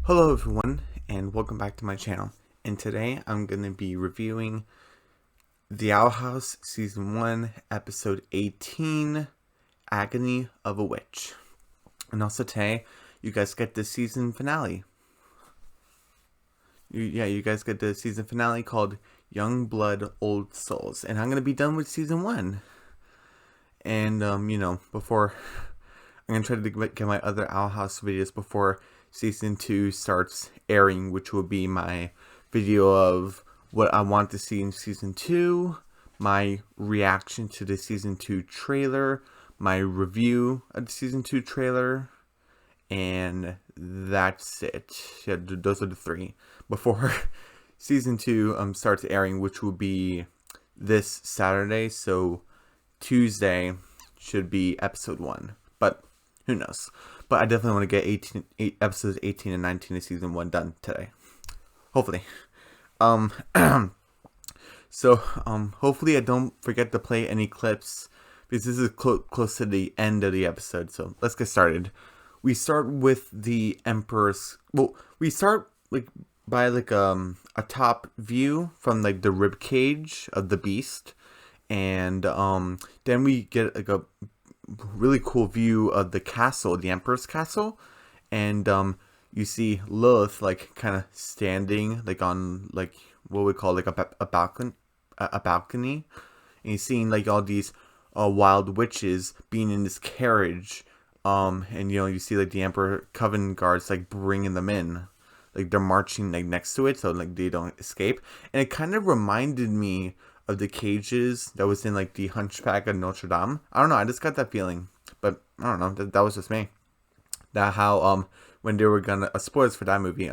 Hello everyone, and welcome back to my channel. And today I'm going to be reviewing The Owl House Season 1, Episode 18, Agony of a Witch. And also today, you guys get the season finale. You guys get the season finale called Young Blood, Old Souls. And I'm going to be done with Season 1. And, before... I'm going to try to get my other Owl House videos before Season 2 starts airing, which will be my video of what I want to see in Season 2, my reaction to the Season 2 trailer, my review of the Season 2 trailer, and that's it. Yeah, those are the three. Before Season 2 starts airing, which will be this Saturday, so Tuesday should be Episode 1. But who knows? But I definitely want to get episodes 18 and 19 of Season 1 done today. Hopefully. Hopefully I don't forget to play any clips, because this is close to the end of the episode. So let's get started. We start with the Emperor's... Well, we start by a top view from the rib cage of the beast. And then we get a really cool view of the castle, the Emperor's castle, and you see Lilith kind of standing on what we call a balcony, and you're seeing all these wild witches being in this carriage, and you see the Emperor Coven guards bringing them in, they're marching next to it so they don't escape. And it kind of reminded me of the cages that was in the Hunchback of Notre Dame. I don't know, I just got that feeling, but I don't know, that was just me. That how when they were gonna spoilers for that movie,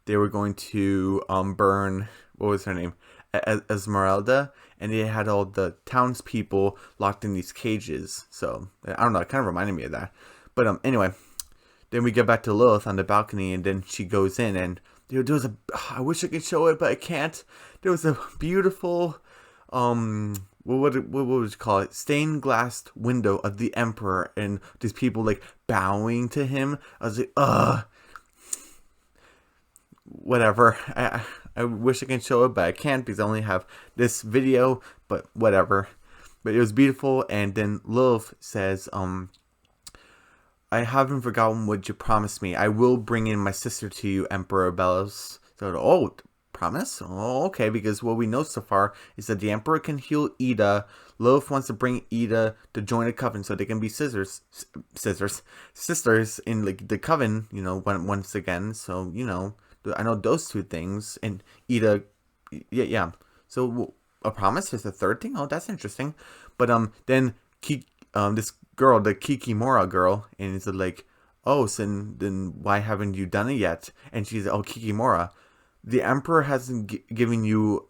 they were going to burn, what was her name, Esmeralda, and they had all the townspeople locked in these cages. So I don't know, it kind of reminded me of that. But anyway, then we get back to Lilith on the balcony, and then she goes in, and there was I wish I could show it, but I can't. There was a beautiful what would you call it? Stained glass window of the Emperor, and these people bowing to him. I was whatever. I wish I could show it, but I can't because I only have this video. But whatever. But it was beautiful, and then Lilith says, I haven't forgotten what you promised me. I will bring in my sister to you, Emperor Bellows. So, promise? Oh, okay, because what we know so far is that the Emperor can heal Ida. Lilith wants to bring Ida to join the Coven so they can be sisters in the Coven, once again. So, I know those two things. And Ida, yeah. So, a promise is the third thing? Oh, that's interesting. But, then, this girl, the Kikimora girl, and it's oh, so then why haven't you done it yet? And she's, oh, Kikimora, the Emperor hasn't given you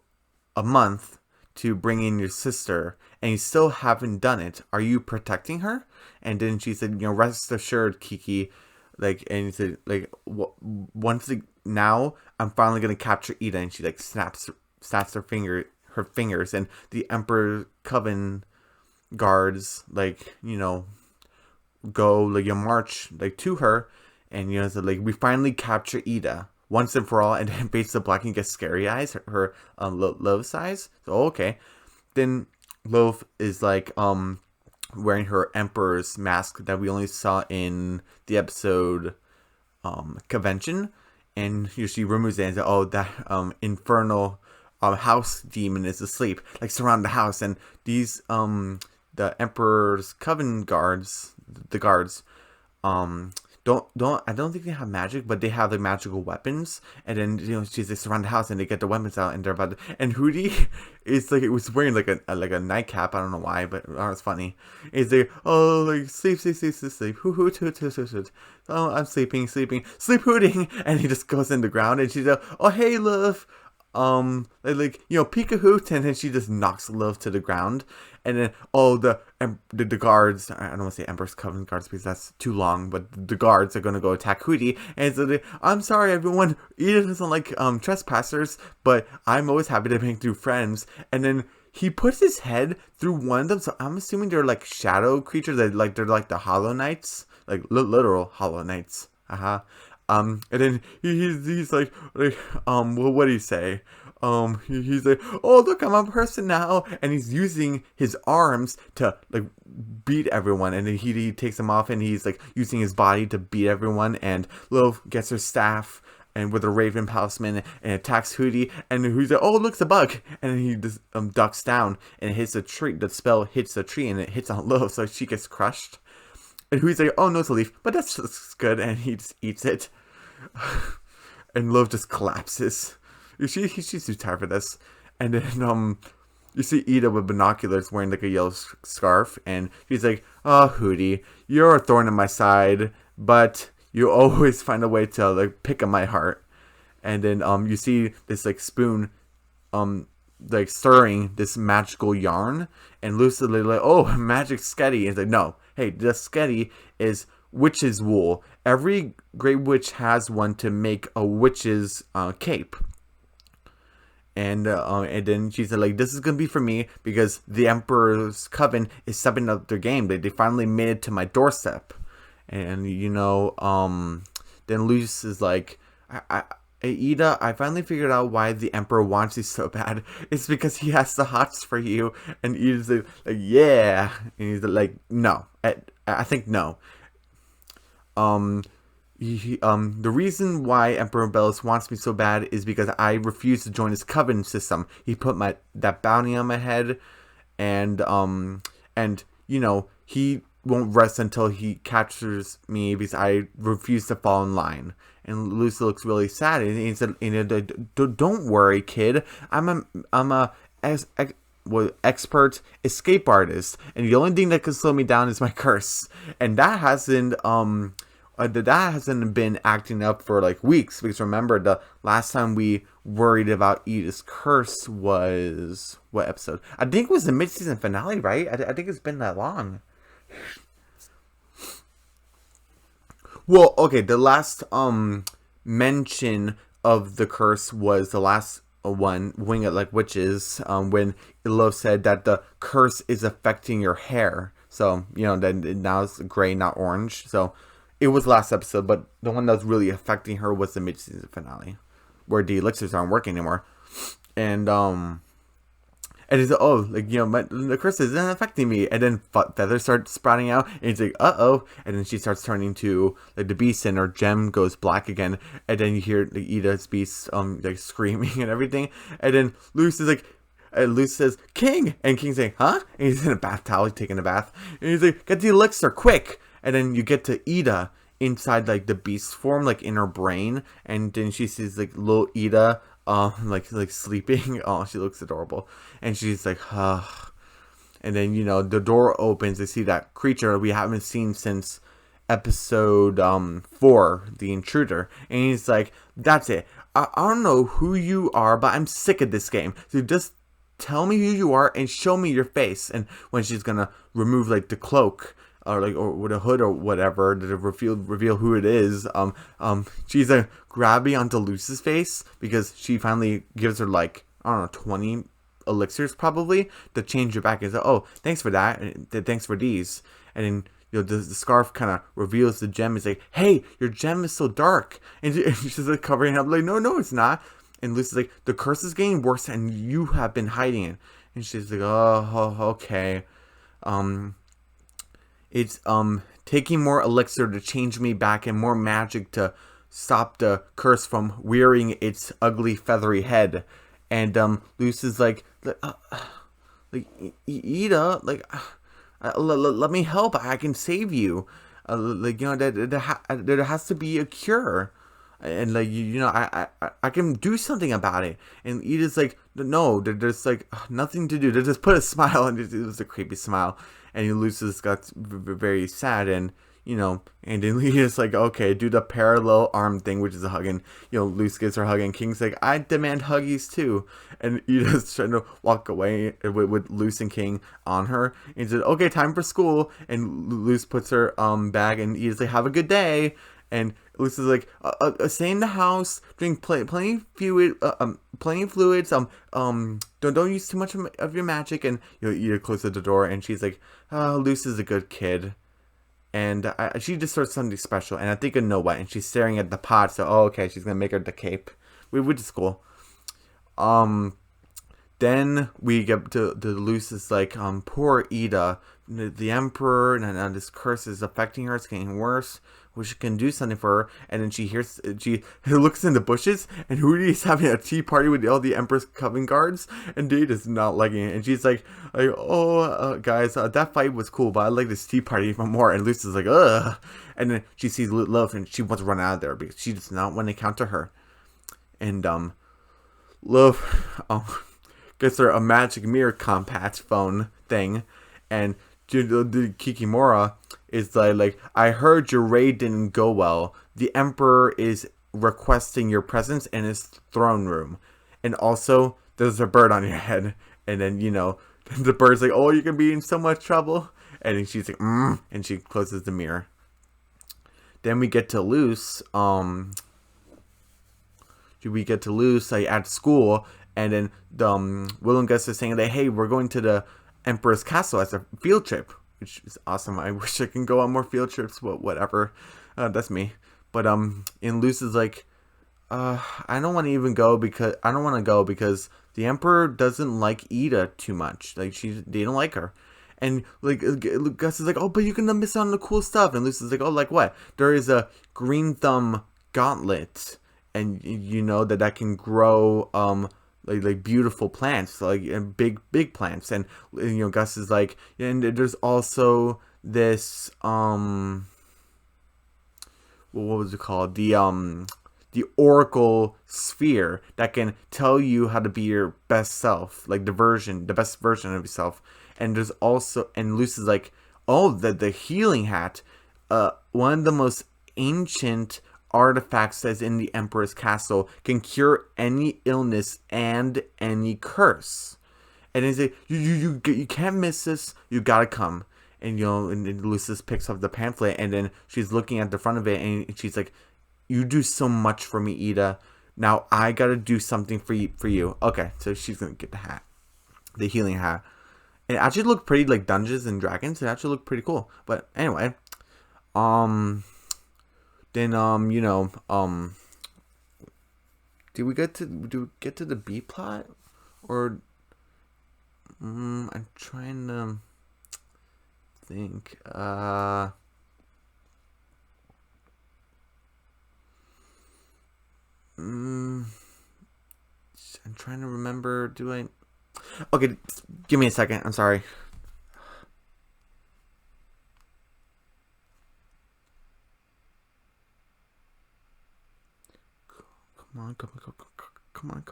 a month to bring in your sister, and you still haven't done it. Are you protecting her? And then she said, rest assured, Kiki, and he said, now I'm finally gonna capture Ida, and she snaps her fingers, and the Emperor Coven guards go you march to her, and it's we finally capture Ida once and for all. And then Bates the Black and gets scary eyes, her Love's eyes. So okay, then Love is wearing her Emperor's mask that we only saw in the episode Convention, and she removes it and says, oh, that infernal house demon is asleep, surround the house. And these the Emperor's Coven guards, the guards, I don't think they have magic, but they have magical weapons. And then she's surround the house, and they get the weapons out, and they're about to, and Hootie is it was wearing a nightcap. I don't know why, but it's funny. Is sleep, hoot. Oh, I'm sleeping, sleep hooting, and he just goes in the ground, and she's oh, hey, love. peek a hoot, and then she just knocks Love to the ground. And then the guards, I don't want to say Emperor's Coven guards because that's too long, but the guards are gonna go attack Hootie. And so I'm sorry everyone, Eden doesn't like trespassers, but I'm always happy to make new friends. And then he puts his head through one of them, so I'm assuming they're shadow creatures, that they're the Hollow Knights, literal Hollow Knights. And then he's like, well, what do you say? He's like, oh, look, I'm a person now, and he's using his arms to like beat everyone, and then he takes them off, and he's like using his body to beat everyone, and Love gets her staff and with a raven talisman and attacks Hootie, and Hootie's like, oh, look, it's a bug, and then he just ducks down and it hits a tree. The spell hits the tree and it hits on Love, so she gets crushed. And Hootie's like, oh no, it's a leaf, but that's good, and he just eats it. And Love just collapses. She's too tired for this. And then you see Ida with binoculars wearing like a yellow scarf, and she's like, oh, Hootie, you're a thorn in my side, but you always find a way to like pick at my heart. And then you see this like spoon like stirring this magical yarn, and Lucy's like, oh, magic sketty. And it's like, no, hey, the sketty is witch's wool. Every great witch has one to make a witch's cape. And then she said, like, this is gonna be for me because the Emperor's Coven is stepping up their game. They finally made it to my doorstep. And then Luce is like, Ida, I finally figured out why the Emperor wants you so bad. It's because he has the hots for you. And Ida's like, yeah. And he's like, no. I think no. The reason why Emperor Belus wants me so bad is because I refuse to join his coven system. He put that bounty on my head, and he won't rest until he captures me because I refuse to fall in line. And Lucy looks really sad, and he said, "Don't worry, kid. I'm a expert escape artist, and the only thing that can slow me down is my curse, and that hasn't been acting up for like weeks, because remember the last time we worried about Ida's curse was what episode? I think it was the mid-season finale, right? I think it's been that long. Well, okay, the last mention of the curse was the last one, Wing It Like Witches, when Love said that the curse is affecting your hair. So, then now it's gray, not orange. So it was last episode, but the one that was really affecting her was the mid-season finale, where the elixirs aren't working anymore. And he's like, oh, like, the curse isn't affecting me. And then feathers start sprouting out, and he's like, uh-oh. And then she starts turning to like the beast, and her gem goes black again. And then you hear the Ida's beast like screaming and everything. And then Luce is like, Luce says, King! And King's saying, huh? And he's in a bath towel, he's taking a bath. And he's like, get the elixir, quick! And then you get to Ida inside like the beast form, like in her brain. And then she sees like little Ida like sleeping. Oh, she looks adorable. And she's like, ugh. And then, the door opens. They see that creature we haven't seen since episode 4, the intruder. And he's like, that's it. I don't know who you are, but I'm sick of this game. So just tell me who you are and show me your face. And when she's gonna remove like the cloak, or with a hood or whatever to reveal who it is, she's grabbing onto Luce's face, because she finally gives her like, I don't know, 20 elixirs probably to change her back. And like, oh, thanks for that, and thanks for these. And then the scarf kind of reveals the gem. It's like, hey, your gem is so dark, and she's like covering it up, like, no, it's not. And Lucy's like, the curse is getting worse, and you have been hiding it. And she's like, oh, okay. It's taking more elixir to change me back, and more magic to stop the curse from rearing its ugly feathery head. And Luce is like Ida, let me help. I can save you. There has to be a cure, and I can do something about it. And Ida's like, no, there's like nothing to do. They just put a smile, and it was a creepy smile. And Lucy's got very sad, and and then Ida's like, okay, do the parallel arm thing, which is a hug, and Luce gives her a hug, and King's like, I demand huggies too. And Ida's trying to walk away with Luce and King on her, and he said, okay, time for school. And Luce puts her bag, and Ida's like, have a good day. And Luce is like, stay in the house, drink plenty of fluids, don't use too much of your magic. And Ida closes the door, and she's like, oh, Luce is a good kid. And she just starts something special, and I think I know what. And she's staring at the pot, so okay, she's gonna make her the cape, which is cool. Then we get to Lucy's like, poor Ida, the Emperor, and this curse is affecting her. It's getting worse. We can do something for her. And then she looks in the bushes, and Hootie is having a tea party with all the Emperor's coven guards, and Dade is not liking it. And she's like oh, guys, that fight was cool, but I like this tea party even more. And Lucy's like, ugh. And then she sees Love, and she wants to run out of there because she does not want to encounter her. And Love gets her a magic mirror compact phone thing, and the Kikimora is like, I heard your raid didn't go well. The Emperor is requesting your presence in his throne room, and also there's a bird on your head. And then the bird's like, oh, you can be in so much trouble. And then she's like, and she closes the mirror. Then we get to Luce. At school, and then Will and Gus are saying that, hey, we're going to the Emperor's castle as a field trip, which is awesome. I wish I can go on more field trips, but whatever. That's me. But in Luce is like, I don't want to go because the Emperor doesn't like Ida too much. Like they don't like her. And like Gus is like, oh, but you're gonna miss out on the cool stuff. And Luce is like, oh, like what? There is a green thumb gauntlet, and that can grow like beautiful plants, like big plants. And Gus is like, and there's also this what was it called, the Oracle Sphere that can tell you how to be your best self, like the best version of yourself. And there's also, and Luce is like, oh, the healing hat, one of the most ancient artifacts that's in the Emperor's castle, can cure any illness and any curse. And he's like, you can't miss this. You gotta come. And and Lucius picks up the pamphlet, and then she's looking at the front of it, and she's like, you do so much for me, Ida. Now I gotta do something for you. Okay, so she's gonna get the hat, the healing hat. And it actually looked pretty like Dungeons and Dragons. It actually looked pretty cool. But anyway, then do we get to the B plot, or I'm trying to think. I'm trying to remember. Do I? Okay, give me a second. I'm sorry. Come on. Okay, come on.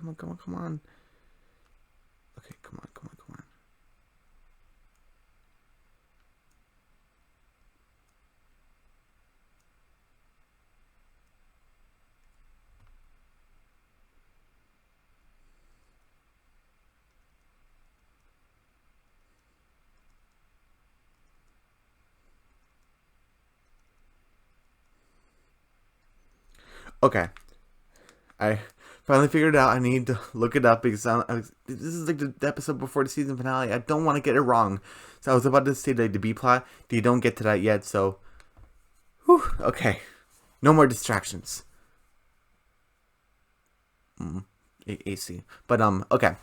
Okay. I finally figured it out. I need to look it up because this is like the episode before the season finale. I don't want to get it wrong. So I was about to say like the B plot. You don't get to that yet, so okay. No more distractions. AC. But okay.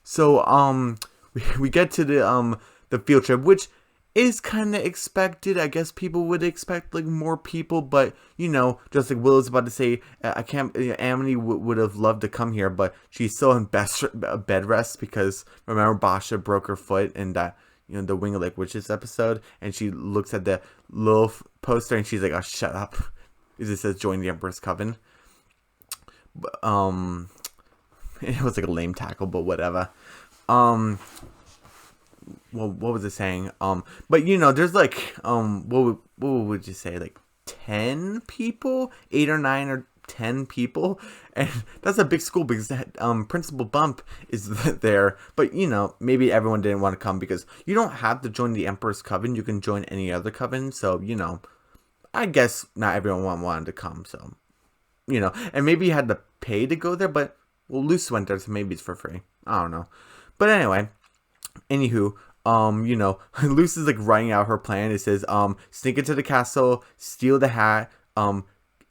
So we get to the field trip, which is kind of expected. I guess people would expect like more people, but just like Willow's about to say, I can't. Amity would have loved to come here, but she's still in bed rest because remember Basha broke her foot in that the Wing of Like Witches episode, and she looks at the little poster and she's like, "Oh, shut up!" It says "Join the Emperor's Coven." It was like a lame tackle, but whatever. Well, what was it saying? But there's like what would you say, like 10 people, 8 or 9 or 10 people, and that's a big school because that Principal Bump is there. But maybe everyone didn't want to come because you don't have to join the Emperor's Coven. You can join any other coven. So I guess not everyone wanted to come. So and maybe you had to pay to go there, but Luce went there, so maybe it's for free. I don't know. But anyway. Anywho, you know, Luce is like writing out her plan. It says, sneak into the castle, steal the hat,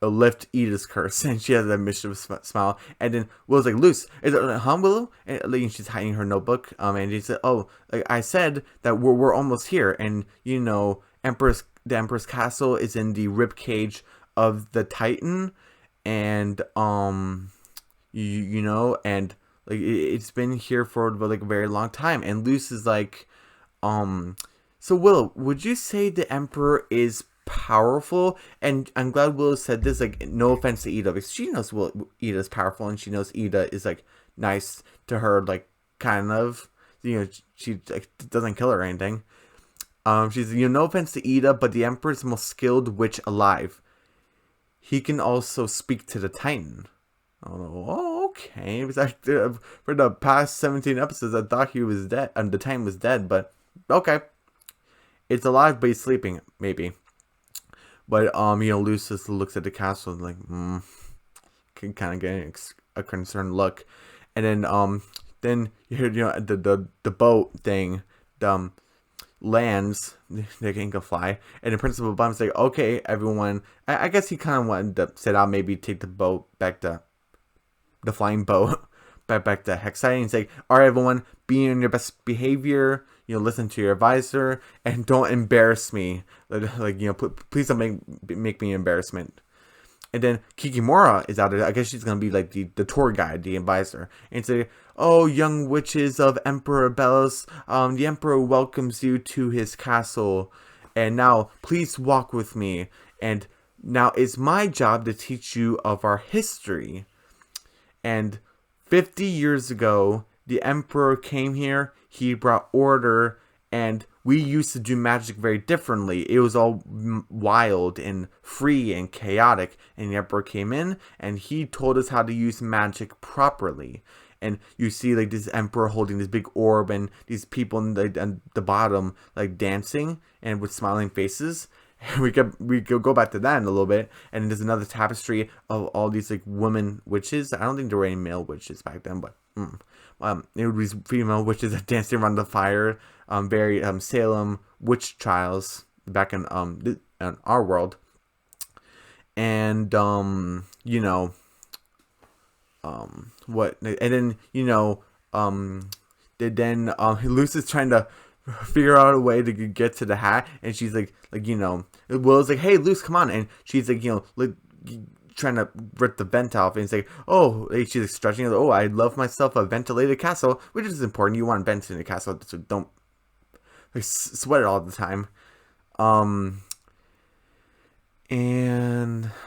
lift Ida's curse, and she has a mischievous smile. And then Willow's like, Luce, is it, huh, Willow? And like, she's hiding her notebook. And she said, oh, like I said that we're almost here, and you know, the Emperor's castle is in the rib cage of the Titan, and you know, and like it's been here for like a very long time. And Luce is like, so Willow, would you say the Emperor is powerful? And I'm glad Willow said this, like, no offense to Ida, because she knows Ida is powerful, and she knows Ida is like nice to her, like kind of, you know, she like doesn't kill her or anything. She's, you know, no offense to Ida, but the Emperor's the most skilled witch alive. He can also speak to the Titan. Oh, okay. It was actually, for the past 17 episodes, I thought he was dead, and the Titan was dead, but okay. It's alive, but he's sleeping, maybe. But, you know, Lucius looks at the castle and like, can kind of get a concerned look. And then you hear, you know, the boat thing, lands, they can go fly, and the Principal Bum's like, okay, everyone, I guess he kind of wanted to set out, maybe take the boat back to, the flying boat, back to Hexite, and he's like, alright, everyone, be in your best behavior, you know, listen to your advisor, and don't embarrass me, like, you know, please don't make me an embarrassment. And then Kikimora is out there. I guess she's going to be like the tour guide, the advisor. And say, oh, young witches of Emperor Bellos, the Emperor welcomes you to his castle. And now, please walk with me. And now it's my job to teach you of our history. And 50 years ago, the Emperor came here. He brought order, and we used to do magic very differently. It was all wild and free and chaotic. And the Emperor came in and he told us how to use magic properly. And you see like this Emperor holding this big orb and these people in the bottom like dancing and with smiling faces. And we could go back to that in a little bit. And there's another tapestry of all these like women witches. I don't think there were any male witches back then, but it would be female witches that dancing around the fire. Very Salem witch trials back in our world, and you know, what, and then you know, then Luce is trying to figure out a way to get to the hat, and she's like you know, Willow's like, hey Luce, come on, and she's like, you know, like trying to rip the vent off, and it's like, oh, she's like stretching, oh, I love myself a ventilated castle, which is important. You want vents in a castle, so don't like sweat it all the time. And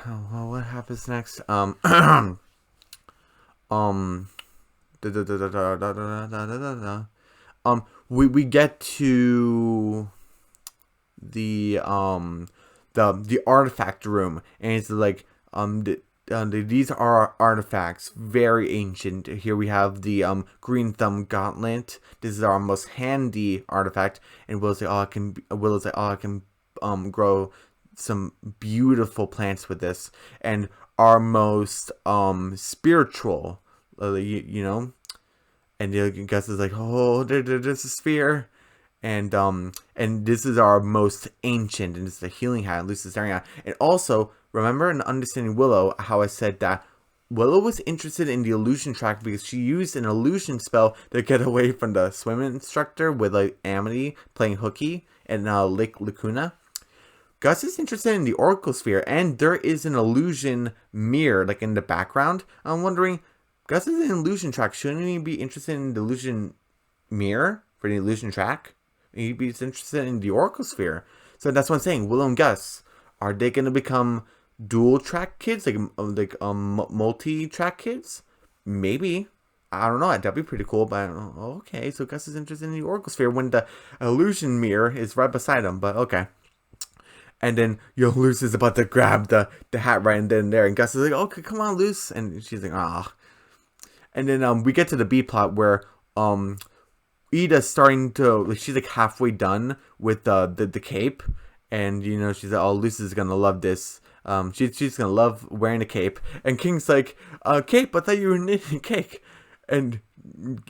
well, what happens next? We get to the artifact room, and it's like these are artifacts, very ancient. Here we have the green thumb gauntlet. This is our most handy artifact. And Willow's like, I can grow some beautiful plants with this. And our most spiritual, you know. And Gus is like, oh, there's a spear. And this is our most ancient, and it's the healing hat Luce is staring at. And also, remember in Understanding Willow how I said that Willow was interested in the illusion track because she used an illusion spell to get away from the swim instructor with like Amity playing hooky and Lake Lacuna. Gus is interested in the Oracle Sphere, and there is an illusion mirror like in the background. I'm wondering, Gus is an illusion track. Shouldn't he be interested in the illusion mirror for the illusion track? He'd be interested in the Oracle Sphere. So that's what I'm saying. Willow and Gus, are they going to become dual track kids? Like multi-track kids? Maybe. I don't know. That'd be pretty cool. But okay, so Gus is interested in the Oracle Sphere when the illusion mirror is right beside him. But okay. And then Luce is about to grab the hat right then and there. And Gus is like, okay, come on, Luce. And she's like, ah. And then we get to the B plot where Ida's starting to, she's like halfway done with the cape, and you know, she's like, oh, Luce is gonna love this. She's gonna love wearing a cape. And King's like, cape, I thought you were knitting cake. And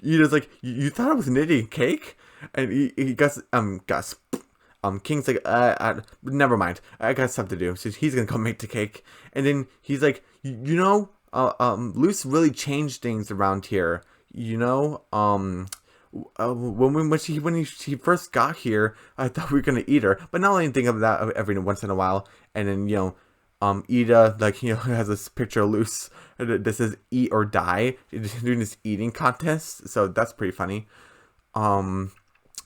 Ida's like, you thought I was knitting cake? And he Gus. King's like, never mind. I got stuff to do. So he's gonna go make the cake. And then he's like, Luce really changed things around here. When she first got here, I thought we were gonna eat her. But now I think of that every once in a while. And then Ida has this picture of Luce that says "Eat or Die," doing this eating contest. So that's pretty funny.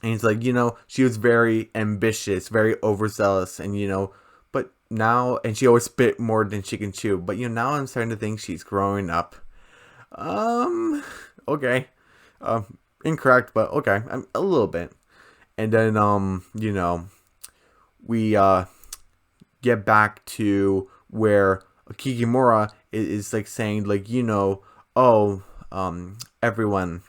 And he's like, she was very ambitious, very overzealous, and but now, and she always spit more than she can chew. But now I'm starting to think she's growing up. Okay, incorrect, but okay, a little bit. And then we get back to where Kikimora is like saying like everyone.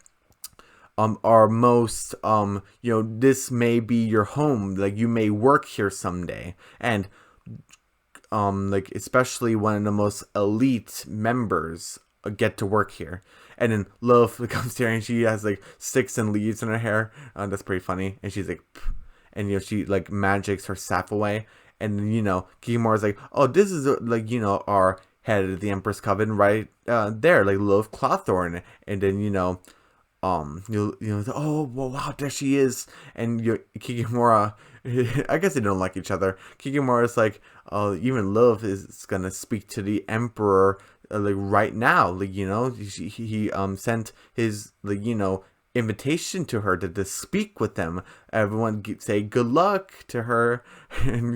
Are most this may be your home, like you may work here someday, and like especially one of the most elite members get to work here. And then Love comes here and she has like sticks and leaves in her hair. That's pretty funny. And she's like pff, and she like magics her staff away. And Kikimora's like, oh, this is like our head of the Empress Coven right there, like Love Clawthorn. And then oh well, wow, there she is. And Kikimora, I guess they don't like each other. Kikimora's like, oh, even Love is gonna speak to the Emperor like right now. Like he sent his like invitation to her to speak with them. Everyone say good luck to her, and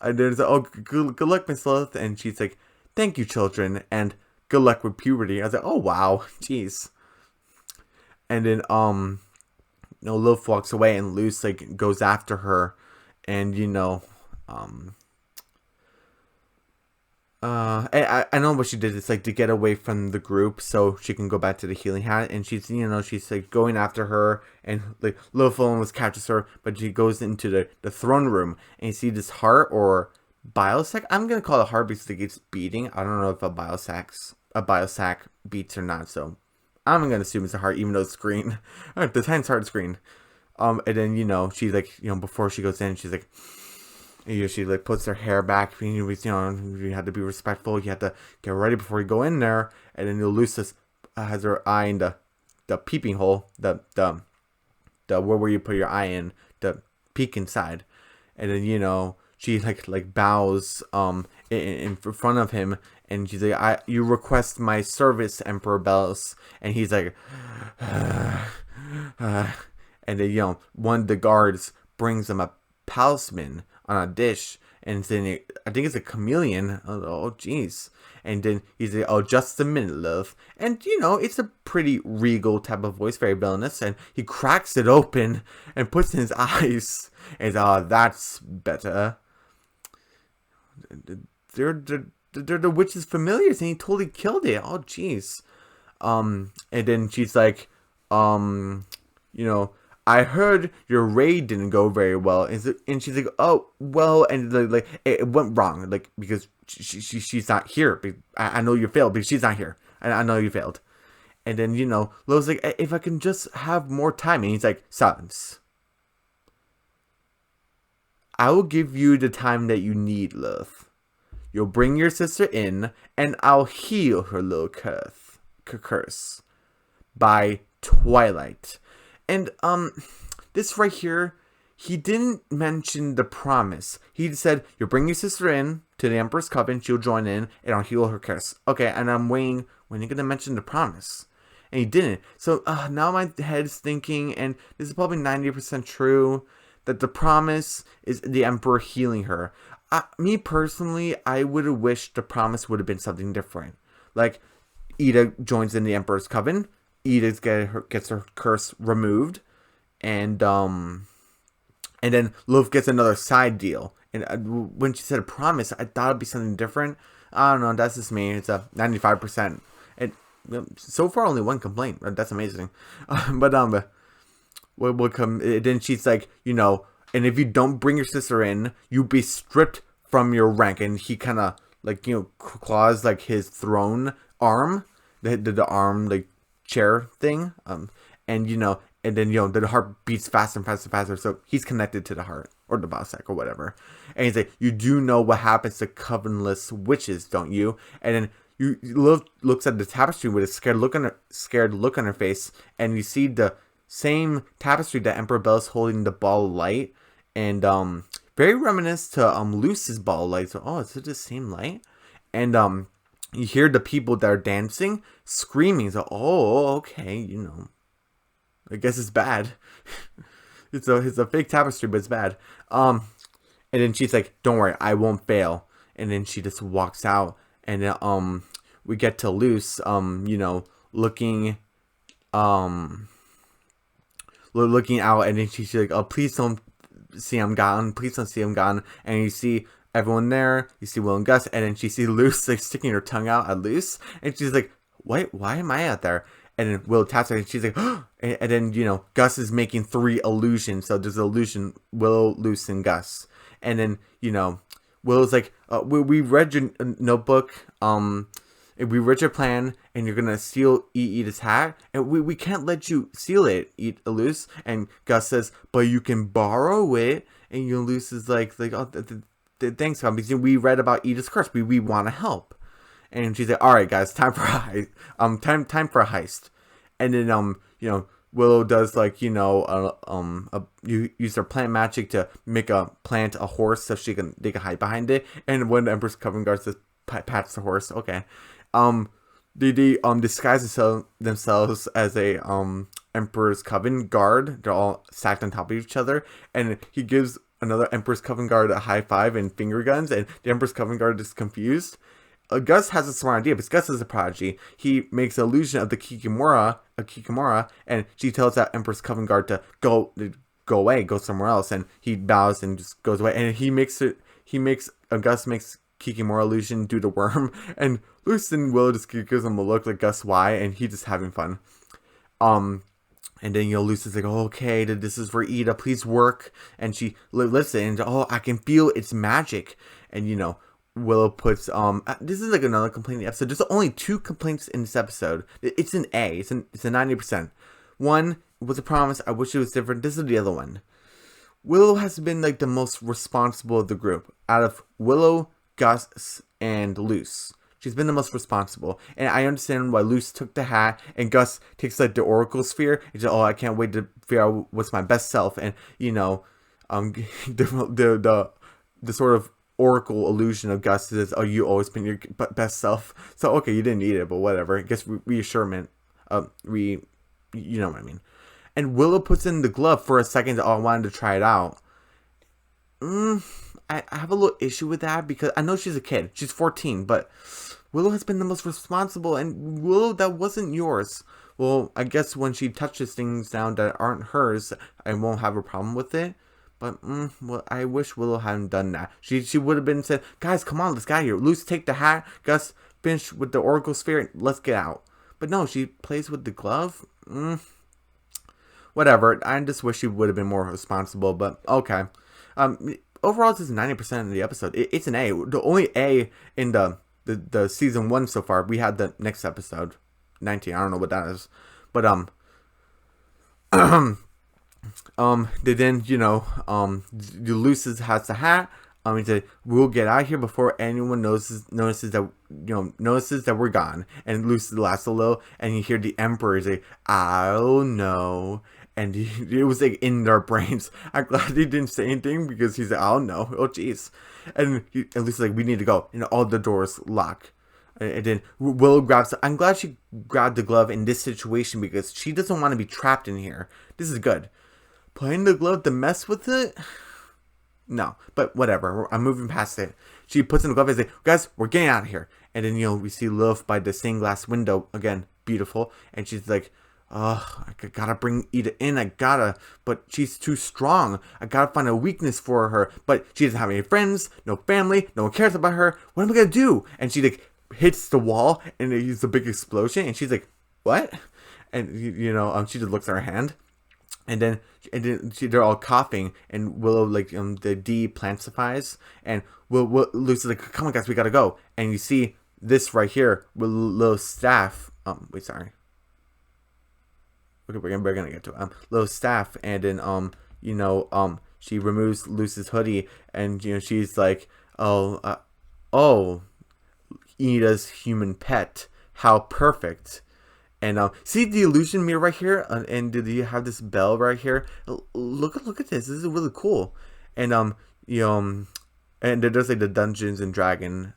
and there's oh good luck, Miss Love, and she's like, thank you, children, and good luck with puberty. I was like, oh wow, jeez. And then Lilith walks away and Luce like goes after her, and I know what she did. It's like to get away from the group so she can go back to the healing hat, and she's she's like going after her, and like Lilith almost catches her, but she goes into the throne room and you see this heart or biosac. I'm gonna call it heart because like it's beating. I don't know if a biosac beats or not, so I'm gonna assume it's a heart, even though it's green. The time's heart's green. And then she's like before she goes in, she's like she like puts her hair back. You had to be respectful. You had to get ready before you go in there. And then Lucis has her eye in the peeping hole, the where you put your eye in, the peek inside. And then she like bows in front of him, and she's like, you request my service, Emperor Bells. And he's like, and then one of the guards brings him a talisman on a dish, and then I think it's a chameleon. Oh jeez. And then he's like, oh, just a minute, love. And it's a pretty regal type of voice, very villainous. And he cracks it open and puts in his eyes, and that's better. They're the witch's familiars, and he totally killed it. Oh jeez. And then she's like, I heard your raid didn't go very well, and she's like, oh well, and like it went wrong, like because she's not here. I know you failed because she's not here. I know you failed. And then Lo's like, if I can just have more time, and he's like, silence. I will give you the time that you need, love. You'll bring your sister in, and I'll heal her little curse by twilight. And this right here, he didn't mention the promise. He said, you'll bring your sister in to the Emperor's Coven, she'll join in, and I'll heal her curse. Okay, and I'm waiting when you're gonna mention the promise. And he didn't. So now my head's thinking, and this is probably 90% true, that the promise is the Emperor healing her. Me personally, I would have wished the promise would have been something different. Like, Ida joins in the Emperor's Coven. Ida gets her curse removed. And then Love gets another side deal. And when she said a promise, I thought it'd be something different. I don't know. That's just me. It's a 95%. And so far, only one complaint. That's amazing. But what come? Then she's like, and if you don't bring your sister in, you'll be stripped from your rank. And he kind of like claws like his throne arm, the arm like chair thing. And And then, the heart beats faster and faster and faster. So he's connected to the heart or the Bossack or whatever. And he's like, you do know what happens to covenless witches, don't you? And then looks at the tapestry with a scared look on her face. And you see the same tapestry that Emperor Bell's holding the ball of light. And very reminiscent to Luce's ball of light. So, is it the same light? And you hear the people that are dancing screaming. So, okay, I guess it's bad. it's a fake tapestry, but it's bad. And then she's like, "Don't worry, I won't fail." And then she just walks out, and then we get to Luce, looking out, and then she's like, "Oh, please don't see I'm gone. Please don't see I'm gone." And you see everyone there. You see Will and Gus, and then she sees Luce like sticking her tongue out at Luce, and she's like, "Wait, why am I out there?" And then Will taps her, and she's like, oh! And then, Gus is making 3 illusions. So there's an illusion, Willow, Luce, and Gus. And then, Willow's like, we read your notebook, we read your plan, and you're going to steal Ida's hat. And we can't let you steal it, Luce. And Gus says, but you can borrow it. And Luce is like oh, thanks, God, because we read about Ida's curse. We want to help. And she's like, all right, guys, time for a heist. Time for a heist. And then, Willow does you use her plant magic to plant a horse so they can hide behind it. And when the Emperor's Coven Guard says, pats the horse, okay. They disguise themselves as a Emperor's Coven Guard. They're all stacked on top of each other, and he gives another Emperor's Coven Guard a high five and finger guns, and the Emperor's Coven Guard is confused. Gus has a smart idea, because Gus is a prodigy. He makes an illusion of the Kikimora, and she tells that Emperor's Coven Guard to go away, go somewhere else, and he bows and just goes away. And Gus makes Kikimora illusion do the worm, and Luce and Willow just gives him a look like, Gus, why? And he's just having fun. And then, Luce is like, okay, this is for Ida, please work. And she lifts it, and I can feel its magic. And, Willow puts, this is like another complaint in the episode. There's only 2 complaints in this episode. It's an A. It's a 90%. One was a promise. I wish it was different. This is the other one. Willow has been like the most responsible of the group. Out of Willow, Gus, and Luce, she's been the most responsible. And I understand why Luce took the hat, and Gus takes like the Oracle Sphere. He's like, I can't wait to figure out what's my best self. And, the sort of Oracle illusion of Gus is, you always been your best self. So, okay, you didn't need it, but whatever. I guess reassurement. You know what I mean. And Willow puts in the glove for a second. I wanted to try it out. I have a little issue with that, because I know she's a kid. She's 14, but Willow has been the most responsible. And Willow, that wasn't yours. Well, I guess when she touches things down that aren't hers, I won't have a problem with it. But, I wish Willow hadn't done that. She would have been said, guys, come on, let's get out of here. Luce, take the hat. Gus, finish with the Oracle Sphere. Let's get out. But no, she plays with the glove. Whatever. I just wish she would have been more responsible, but okay. Overall, this is 90% of the episode. It's an A. The only A in the season 1 so far. We had the next episode, 19. I don't know what that is. But, then, Luce has the hat. He said, we'll get out of here before anyone notices that we're gone. And Luce laughs a little, and you hear the Emperor say, "Oh no." And it was like in their brains. I'm glad he didn't say anything, because he's like, "Oh no, oh jeez." And Luce is like, "We need to go." And all the doors lock. And then Willow grabs. I'm glad she grabbed the glove in this situation, because she doesn't want to be trapped in here. This is good. Playing the glove to mess with it? No, but whatever. I'm moving past it. She puts in the glove and says, "Guys, we're getting out of here." And then, we see Lilith by the stained glass window. Again, beautiful. And she's like, I gotta bring Ida in. But she's too strong. I gotta find a weakness for her. But she doesn't have any friends, no family, no one cares about her. What am I gonna do? And she, hits the wall, and there's a big explosion. And she's like, what? And, she just looks at her hand. And then they're all coughing, and Willow, the deplantifies, and Luce is like, come on, guys, we gotta go. And you see this right here, Willow's staff. Wait, sorry. Okay, we're gonna get to it. Love's staff, and then she removes Luce's hoodie, and she's like, oh, Ida's human pet, how perfect. And see the illusion mirror right here, and do you have this bell right here? Look at this. This is really cool. And and there's like the Dungeons and Dragons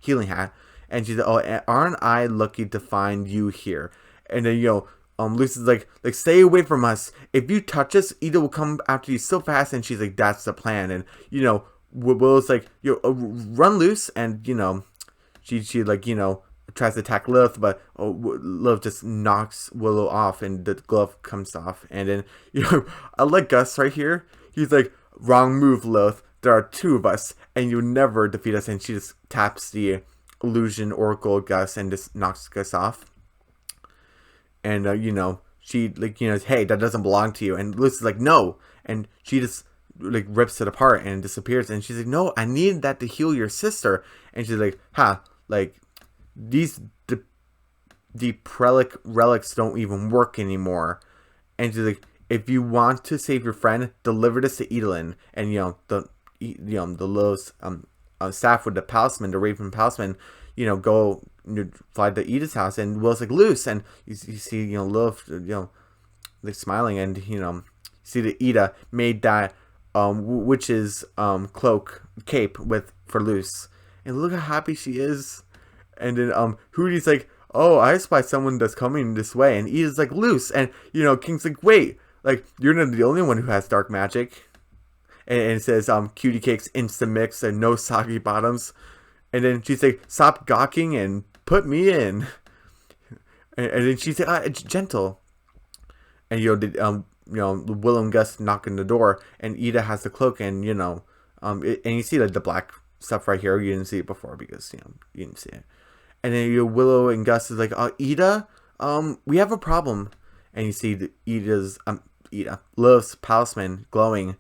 healing hat, and she's like, oh, aren't I lucky to find you here? And then Lucy's like stay away from us. If you touch us, Ida will come after you so fast. And she's like, that's the plan. And Willow's like, run loose, and she like tries to attack Lilith, but Lilith just knocks Willow off, and the glove comes off. And then I like Gus right here. He's like, wrong move, Lilith. There are two of us, and you'll never defeat us. And she just taps the illusion oracle Gus and just knocks Gus off. And she like hey, that doesn't belong to you. And Lucy's like, no. And she just like rips it apart and disappears. And she's like, no, I needed that to heal your sister. And she's like, like these the prelic relics don't even work anymore. And she's like, if you want to save your friend, deliver this to Edelin. And the Willow's staff with the Palisman, the Raven Palisman, go fly to Ida's house. And Willow's like, loose. And you see Lilith like smiling, and see that Ida made that witch's cape for Luce. And look how happy she is. And then Hootie's like, oh, I spy someone that's coming this way. And Ida's like, Luce. And King's like, wait, like, you're not the only one who has dark magic. And it says cutie cakes instant mix and no soggy bottoms. And then she's like, stop gawking and put me in. And then she's like, it's gentle. And Willow and Gus knock on the door, and Ida has the cloak, and and you see like the black stuff right here. You didn't see it before because you didn't see it. And then Willow and Gus is like, Ida, we have a problem. And you see Lilith's Palisman glowing,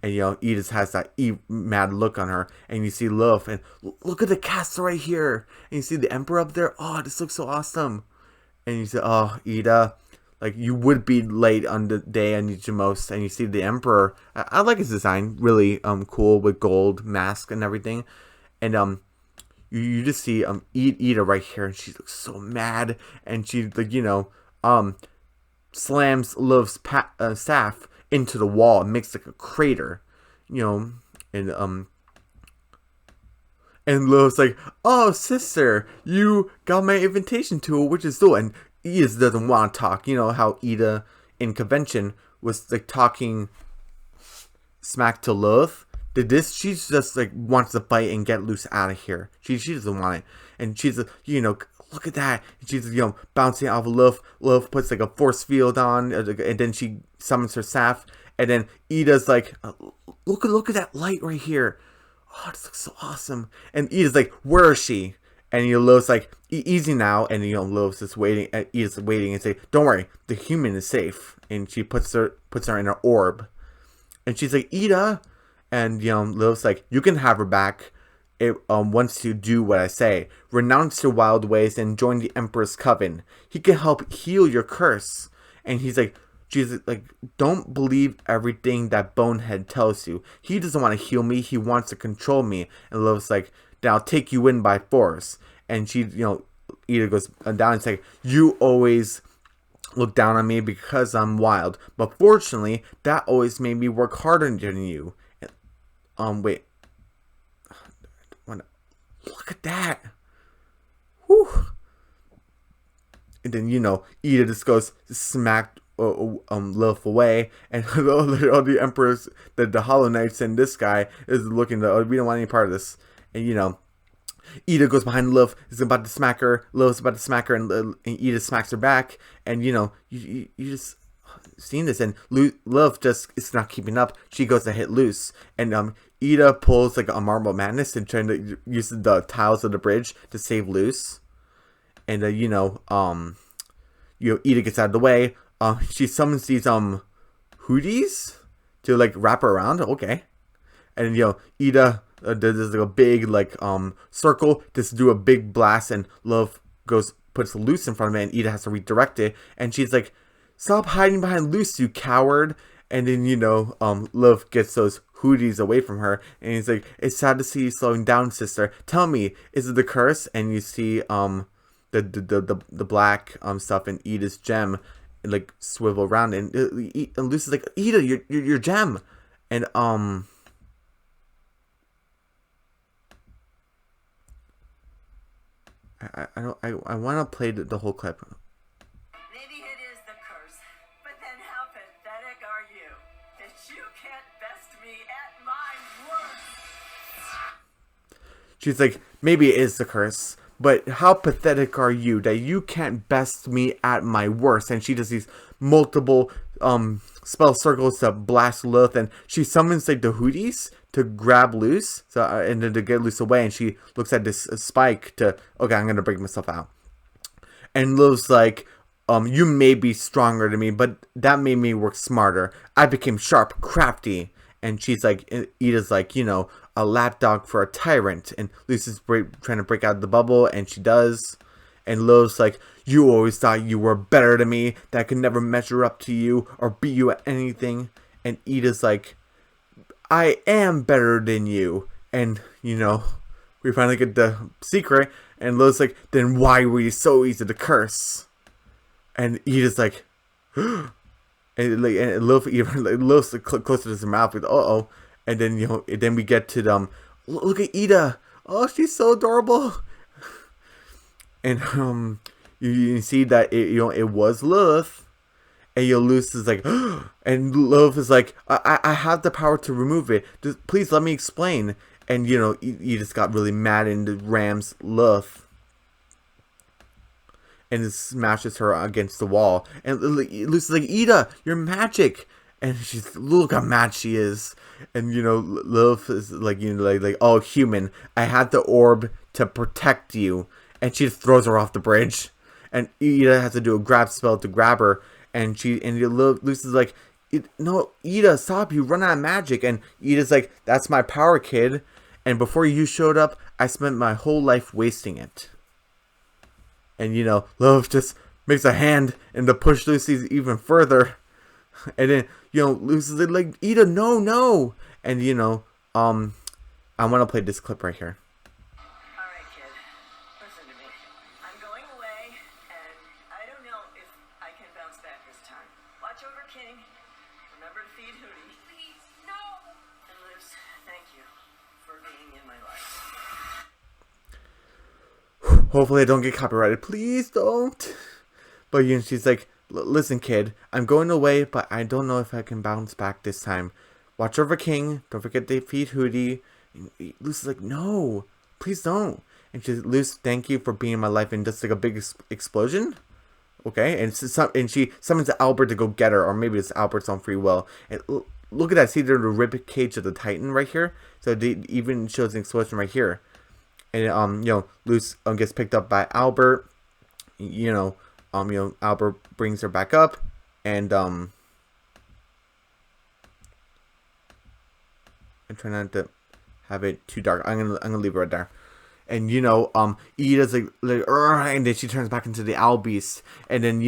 and Ida's has that mad look on her. And you see Lilith, and look at the castle right here. And you see the Emperor up there. Oh, this looks so awesome. And you say, oh, Ida, like, you would be late on the day I need you most. And you see the Emperor. I like his design. Really cool with gold mask and everything. And you just see Ida right here, and she looks so mad. And she like slams Lilith's staff into the wall and makes like a crater. And Lilith's like, oh, sister, you got my invitation to a witch's duel. And Ida doesn't want to talk. How Ida in convention was like talking smack to Lilith. She just like wants to bite and get Luce out of here. She doesn't want it. And she's like, look at that. And she's bouncing off of Lilith. Lilith puts like a force field on, and then she summons her staff. And then Ida's like, look at that light right here. Oh, this looks so awesome. And Ida's like, where is she? And Lilith's like, easy now. And Lilith's just waiting. Ida's waiting and say, don't worry, the human is safe. And she puts her in her orb. And she's like, Ida. And Lilith's like, you can have her back. It wants to do what I say. Renounce your wild ways and join the Emperor's coven. He can help heal your curse. And she's like, don't believe everything that Bonehead tells you. He doesn't want to heal me. He wants to control me. And Lilith's like, then I'll take you in by force. And she, Ida goes down and says, you always look down on me because I'm wild. But fortunately, that always made me work harder than you. Wait. Look at that. Whew. And then, Ida just goes smacked Lilith away. And all the Emperors, the Hollow Knights, and this guy is looking to, we don't want any part of this. And, Ida goes behind Lilith, is about to smack her. Lilith's about to smack her, and Ida smacks her back. And, you just seen this. And Lilith just is not keeping up. She goes to hit Luce. And, Ida pulls like a Marble Madness and trying to use the tiles of the bridge to save Luce. And Ida gets out of the way. She summons these hooties to like wrap her around. Okay. And Ida does like a big like circle just do a big blast, and Lilith puts Luce in front of it, and Ida has to redirect it, and she's like, "Stop hiding behind Luce, you coward!" And then Love gets those hooties away from her, and he's like, "It's sad to see you slowing down, sister. Tell me, is it the curse?" And you see the black stuff in Ida's gem like swivel around, and Luce is like, "Ida, your gem," and I want to play the whole clip. Maybe it is the curse, but then how pathetic are you that you can't best me at my worst? She's like, maybe it is the curse, but how pathetic are you that you can't best me at my worst? And she does these multiple spell circles to blast Lilith, and she summons like the hooties to grab Luce, and then to get Luce away, and she looks at this spike to, okay, I'm gonna break myself out. And Lilith's like, you may be stronger than me, but that made me work smarter. I became sharp, crafty. And she's like, Ida's like, a lapdog for a tyrant. And Luce is trying to break out of the bubble, and she does. And Lilith's like, you always thought you were better than me, that I could never measure up to you or beat you at anything. And Ida's like, I am better than you. And, we finally get the secret. And Lilith's like, then why were you so easy to curse? And Ida's like, and Lilith's closer to his mouth, like, uh-oh. And then, then we get to them. Look at Ida. Oh, she's so adorable. And, you see that, it was Lilith. And Luce is like, and Lilith is like, I have the power to remove it. Just, please let me explain. And, he just got really mad and rams Lilith. And it smashes her against the wall. And Luce is like, Ida, you're magic. And she's, look how mad she is. And, Lilith is like, oh, human, I had the orb to protect you. And she just throws her off the bridge. And Ida has to do a grab spell to grab her. And Luce is like, no, Ida, stop, you run out of magic. And Ida's like, that's my power, kid. And before you showed up, I spent my whole life wasting it. And, Lilith just makes a hand and to push Lucy even further. And then, Lucy's like, Ida, no. And, I want to play this clip right here. Alright, kid. Listen to me. I'm going away, and I don't know if I can bounce back this time. Watch over King. Remember to feed Hootie. Please, no! And Luce, thank you for being in my life. Hopefully I don't get copyrighted. Please don't. But she's like, listen, kid, I'm going away, but I don't know if I can bounce back this time. Watch over King. Don't forget to feed Hootie. And Luce is like, no, please don't. And she's, Luce, thank you for being in my life. And just like a big explosion. Okay. And she summons Albert to go get her. Or maybe it's Albert's own free will. And look at that. See, there's the rib cage of the Titan right here. So it even shows an explosion right here. And Luce gets picked up by Albert. Albert brings her back up, and I try not to have it too dark. I'm gonna leave it right there. And Ida's like and then she turns back into the owl beast, and then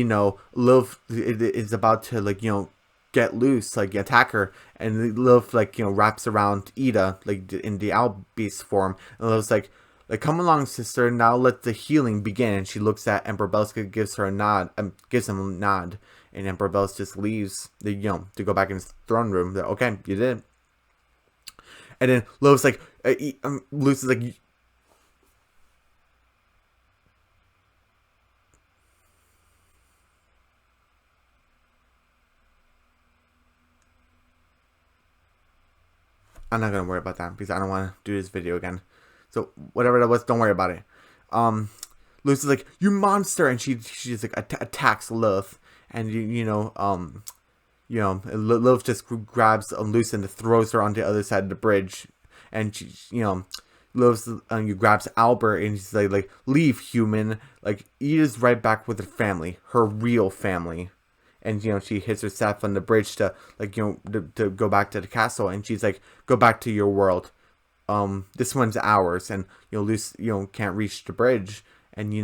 Lilith is about to get Luce, attack her, and Lilith wraps around Ida in the owl beast form, and Lilith's like, come along, sister. Now let the healing begin. And she looks at Emperor Belska, gives her a nod, gives him a nod, and Emperor Belska just leaves to go back in his throne room. Okay, you did. And then Lilith's like, Luce is like, I'm not gonna worry about that because I don't want to do this video again. So whatever that was, don't worry about it. Luce is like, you monster, and she's like attacks Lilith, and Lilith just grabs Luce and throws her on the other side of the bridge, and she Lilith grabs Albert, and she's like leave, human. Ida's right back with her family, her real family, and she hits her staff on the bridge to to go back to the castle, and she's like, go back to your world. This one's ours. And Luce can't reach the bridge, and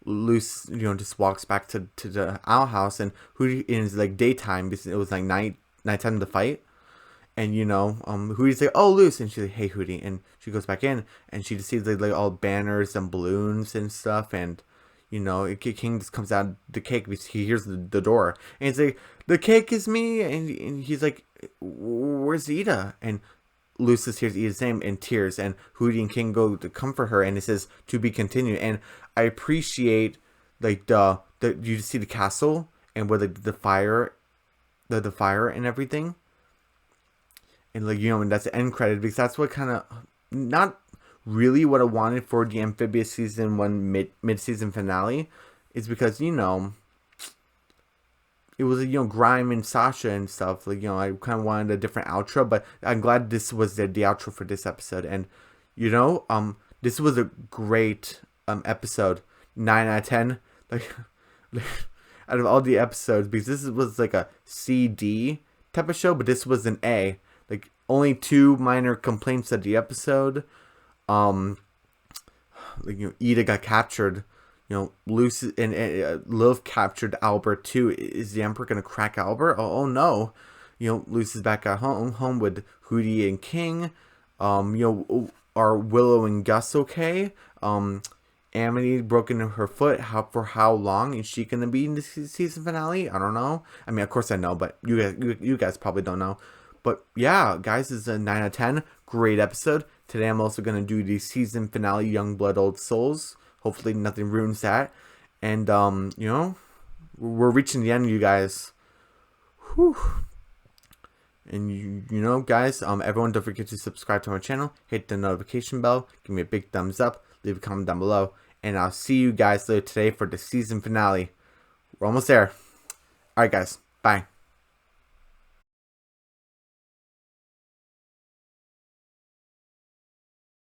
Luce, just walks back to the owl house, and Hootie is like daytime because it was like nighttime to fight. And Hootie's like, "Oh, Luce," and she's like, "Hey, Hootie," and she goes back in, and she just sees like all banners and balloons and stuff, and King just comes out the cake because he hears the door, and he's like, "The cake is me," and he's like, "Where's Ida?" And Luce hears Ida's name in tears, and Hootie and King go to comfort her, and it says to be continued. And I appreciate like the you see the castle and where the fire, the fire and everything. And and that's the end credit, because that's what kind of, not really what I wanted for the Amphibious Season 1 mid-season finale, is because, it was, Grime and Sasha and stuff. I kind of wanted a different outro, but I'm glad this was the outro for this episode. And, this was a great episode. 9 out of 10. Out of all the episodes, because this was like a CD type of show, but this was an A. Only 2 minor complaints of the episode. Ida got captured. Luce and Love captured Albert too. Is the Emperor gonna crack Albert? Oh no. Luce is back at home with Hootie and King. Are Willow and Gus okay? Amity broken her foot. For how long is she gonna be in the season finale? I don't know. I mean, of course I know, but you guys probably don't know. But yeah, guys, this is a 9 out of 10. Great episode. Today I'm also going to do the season finale, Young Blood, Old Souls. Hopefully nothing ruins that. And, we're reaching the end, you guys. Whew. And, guys, everyone, don't forget to subscribe to my channel. Hit the notification bell. Give me a big thumbs up. Leave a comment down below. And I'll see you guys later today for the season finale. We're almost there. Alright, guys. Bye.